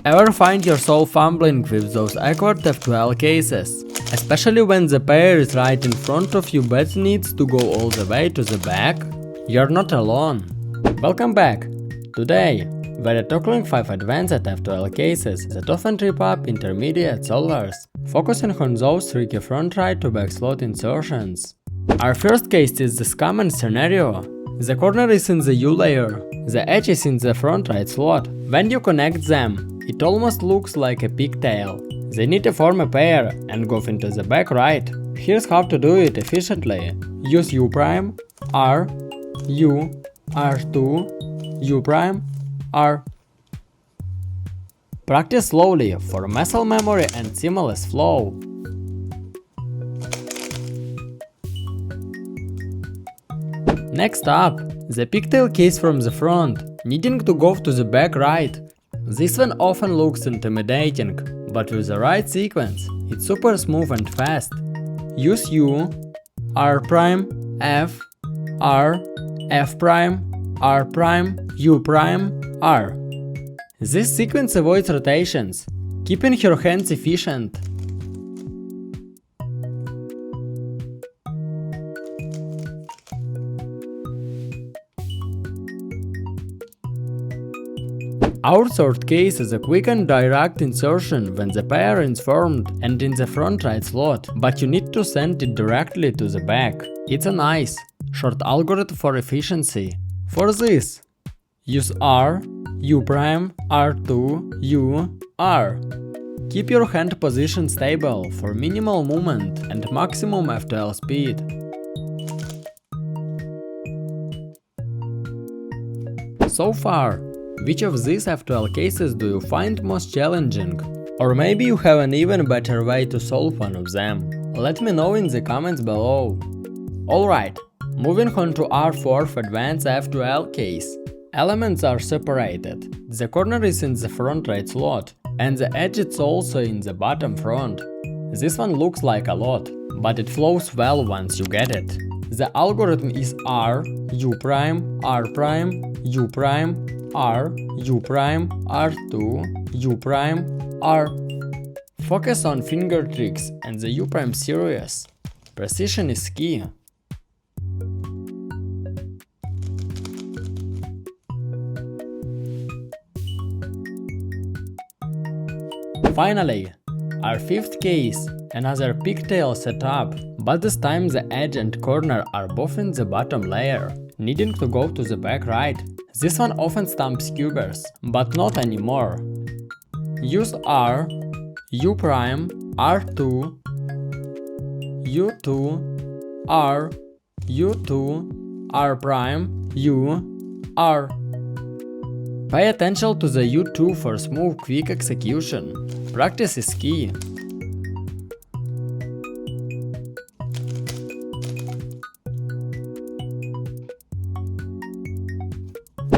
Ever find yourself fumbling with those awkward F2L cases? Especially when the pair is right in front of you but needs to go all the way to the back? You're not alone. Welcome back! Today, we're tackling 5 advanced F2L cases that often trip up intermediate solvers, focusing on those tricky front right to back slot insertions. Our first case is this common scenario. The corner is in the U layer, the edge is in the front right slot. When you connect them, it almost looks like a pigtail. They need to form a pair and go into the back right. Here's how to do it efficiently. Use U', R, U, R2, U', R. Practice slowly for muscle memory and seamless flow. Next up, the pigtail case from the front, needing to go to the back right. This one often looks intimidating, but with the right sequence, it's super smooth and fast. Use U, R', F, R, F', R', U', R. This sequence avoids rotations, keeping your hands efficient. Our third case is a quick and direct insertion when the pair is formed and in the front right slot, but you need to send it directly to the back. It's a nice, short algorithm for efficiency. For this, use R, U', R2, U, R. Keep your hand position stable for minimal movement and maximum F2L speed. So far, which of these F2L cases do you find most challenging? Or maybe you have an even better way to solve one of them? Let me know in the comments below. Alright, moving on to our fourth advanced F2L case. Elements are separated. The corner is in the front right slot, and the edge is also in the bottom front. This one looks like a lot, but it flows well once you get it. The algorithm is R, U', R', U', R, U', R2, U', R. Focus on finger tricks and the U' series. Precision is key. Finally, our fifth case, another pigtail setup, but this time the edge and corner are both in the bottom layer, needing to go to the back right. This one often stumps cubers, but not anymore. Use R, U', R2, U2, R, U2, R', U, R. Pay attention to the U2 for smooth, quick execution. Practice is key.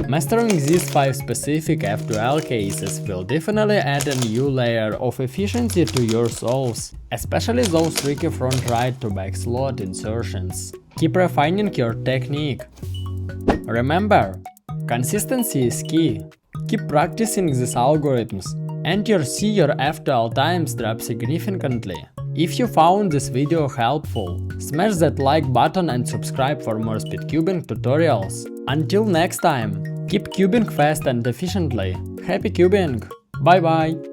Mastering these 5 specific F2L cases will definitely add a new layer of efficiency to your solves, especially those tricky front right to back slot insertions. Keep refining your technique. Remember, consistency is key. Keep practicing these algorithms, and you'll see your F2L times drop significantly. If you found this video helpful, smash that like button and subscribe for more speedcubing tutorials. Until next time, keep cubing fast and efficiently. Happy cubing! Bye bye!